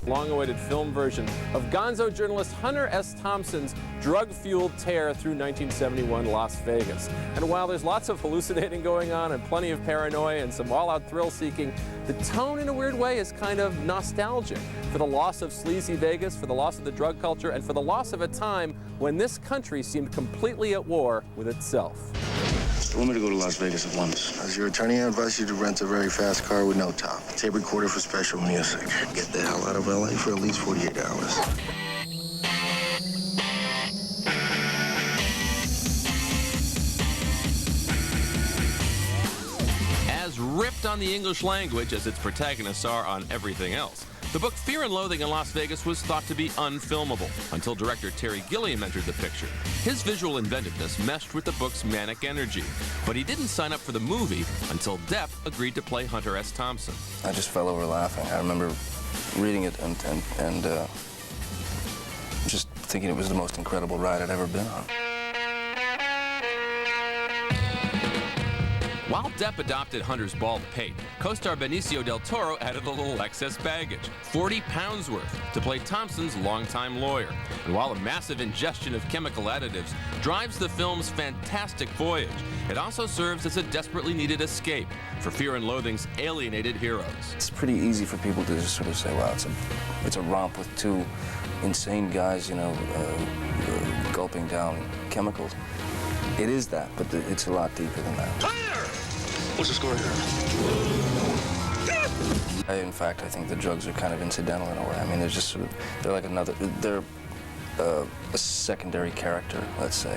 long-awaited film version of gonzo journalist Hunter S. Thompson's drug-fueled tear through 1971 Las Vegas. And while there's lots of hallucinating going on and plenty of paranoia and some all-out thrill-seeking, the tone in a weird way is kind of nostalgic for the loss of sleazy Vegas, for the loss of the drug culture, and for the loss of a time when this country seemed completely at war with itself. I want me to go to Las Vegas at once. As your attorney, I advise you to rent a very fast car with no top. Tape recorder for special music. Get the hell out of LA for at least 48 hours. As ripped on the English language as its protagonists are on everything else, the book Fear and Loathing in Las Vegas was thought to be unfilmable until director Terry Gilliam entered the picture. His visual inventiveness meshed with the book's manic energy, but he didn't sign up for the movie until Depp agreed to play Hunter S. Thompson. I just fell over laughing. I remember reading it and just thinking it was the most incredible ride I'd ever been on. While Depp adopted Hunter's bald pate, co-star Benicio del Toro added a little excess baggage, 40 pounds worth, to play Thompson's longtime lawyer. And while a massive ingestion of chemical additives drives the film's fantastic voyage, it also serves as a desperately needed escape for Fear and Loathing's alienated heroes. It's pretty easy for people to just sort of say, wow, it's a romp with two insane guys, you know, gulping down chemicals. It is that, but it's a lot deeper than that. Fire! What's the score here? In fact, I think the drugs are kind of incidental in a way. I mean, they're just sort of, they're like another, they're a secondary character, let's say.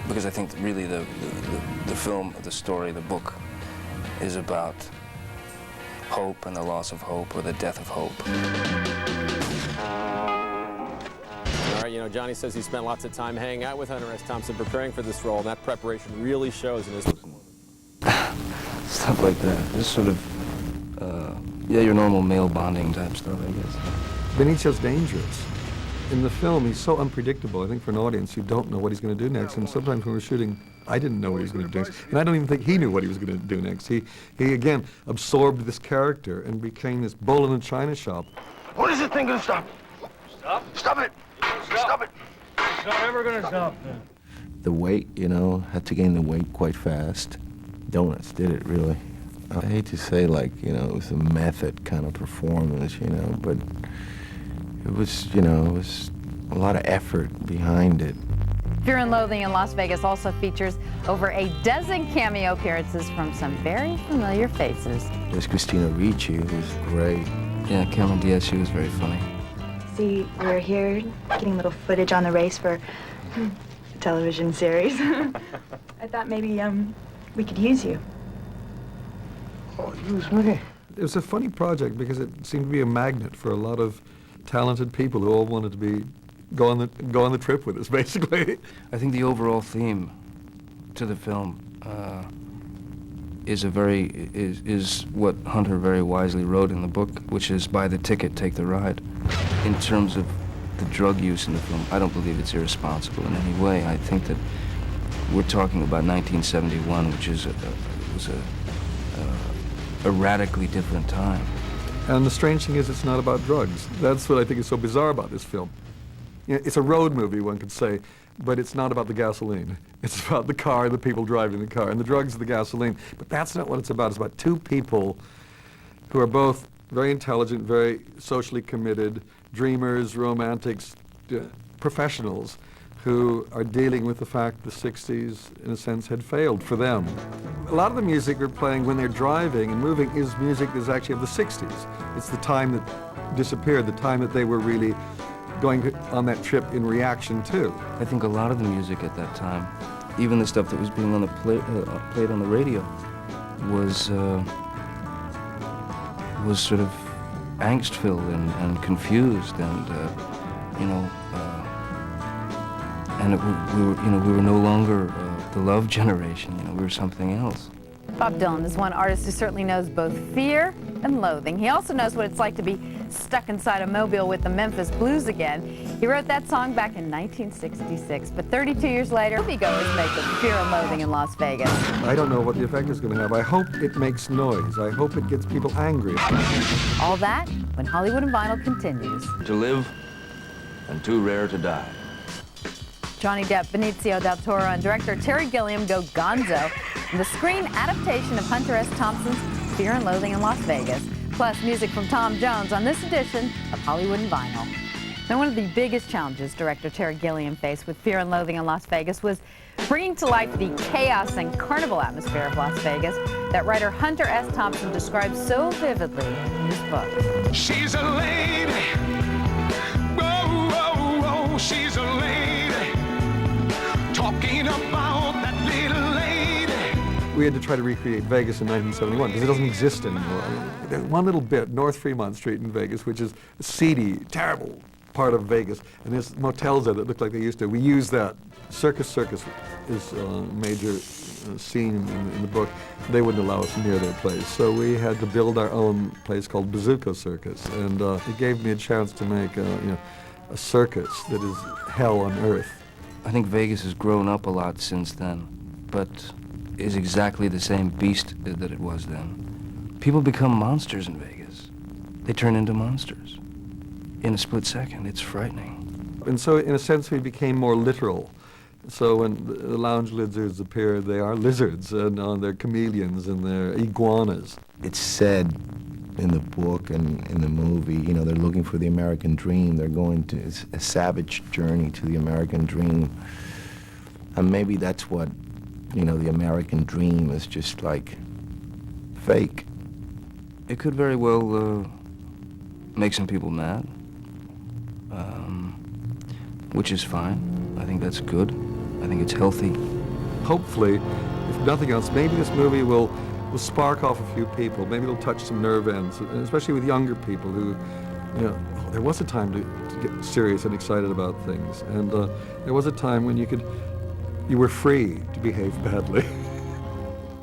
Because I think really the film, the story, the book is about hope and the loss of hope or the death of hope. All right, you know, Johnny says he spent lots of time hanging out with Hunter S. Thompson preparing for this role, and that preparation really shows in his stuff like that. Just sort of, yeah, your normal male bonding type stuff, I guess. Benicio's dangerous. In the film, he's so unpredictable. I think for an audience, you don't know what he's going to do next. And sometimes when we're shooting, I didn't know what he was going to do next. And I don't even think he knew what he was going to do next. He again, absorbed this character and became this bull in a china shop. When is this thing gonna stop? Stop? Stop it! Stop it! It's not ever gonna stop. The weight, you know, had to gain the weight quite fast. Donuts did it, really. I hate to say, like, you know, it was a method kind of performance, you know, but it was, you know, it was a lot of effort behind it. Fear and Loathing in Las Vegas also features over a dozen cameo appearances from some very familiar faces. There's Christina Ricci, who's great. Yeah, Cameron Diaz, she was very funny. See, we're here getting little footage on the race for a television series. I thought maybe we could use you. Oh, use me? It was a funny project because it seemed to be a magnet for a lot of talented people who all wanted to go on the trip with us, basically. I think the overall theme to the film is what Hunter very wisely wrote in the book, which is buy the ticket, take the ride. In terms of the drug use in the film, I don't believe it's irresponsible in any way. I think that we're talking about 1971, which was a radically different time. And the strange thing is, it's not about drugs. That's what I think is so bizarre about this film. You know, it's a road movie, one could say, but it's not about the gasoline. It's about the car, the people driving the car, and the drugs are the gasoline. But that's not what it's about. It's about two people who are both very intelligent, very socially committed, dreamers, romantics, professionals, who are dealing with the fact the 60s, in a sense, had failed for them. A lot of the music we're playing when they're driving and moving is music that's actually of the 60s. It's the time that disappeared, the time that they were really going on that trip in reaction to. I think a lot of the music at that time, even the stuff that was being played on the radio, was sort of angst-filled and confused, and you know, and we were no longer the love generation. You know, we were something else. Bob Dylan is one artist who certainly knows both fear and Loathing. He also knows what it's like to be stuck inside a mobile with the Memphis Blues again. He wrote that song back in 1966, but 32 years later, moviegoers make it Fear and Loathing in Las Vegas. I don't know what the effect is going to have. I hope it makes noise. I hope it gets people angry. All that when Hollywood and Vinyl continues. To live and too rare to die. Johnny Depp, Benicio del Toro, and director Terry Gilliam go gonzo in the screen adaptation of Hunter S. Thompson's Fear and Loathing in Las Vegas, plus music from Tom Jones on this edition of Hollywood and Vinyl. Now, one of the biggest challenges director Terry Gilliam faced with Fear and Loathing in Las Vegas was bringing to life the chaos and carnival atmosphere of Las Vegas that writer Hunter S. Thompson describes so vividly in his book. She's a lady. Whoa, whoa, whoa, she's a lady. Talking about that little lady. We had to try to recreate Vegas in 1971 because it doesn't exist anymore. There's one little bit, North Fremont Street in Vegas, which is a seedy, terrible part of Vegas, and there's motels there that look like they used to. We use that. Circus is a major scene in the book. They wouldn't allow us near their place, so we had to build our own place called Bazooka Circus, and it gave me a chance to make a circus that is hell on earth. I think Vegas has grown up a lot since then, but is exactly the same beast that it was then. People become monsters in Vegas. They turn into monsters. In a split second, it's frightening. And so, in a sense, we became more literal. So when the lounge lizards appear, they are lizards, and they're chameleons, and they're iguanas. It's said in the book and in the movie, they're looking for the American dream. They're going to, it's a savage journey to the American dream. And maybe that's what, the American dream is just like fake. It could very well make some people mad, which is fine. I think that's good. I think it's healthy. Hopefully, if nothing else, maybe this movie will spark off a few people. Maybe it'll touch some nerve ends, especially with younger people who, there was a time to get serious and excited about things, and there was a time when you were free to behave badly.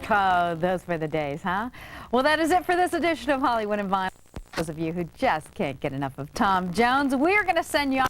Oh, those were the days, huh? Well, that is it for this edition of Hollywood and Vinyl. Those of you who just can't get enough of Tom Jones, we're going to send you on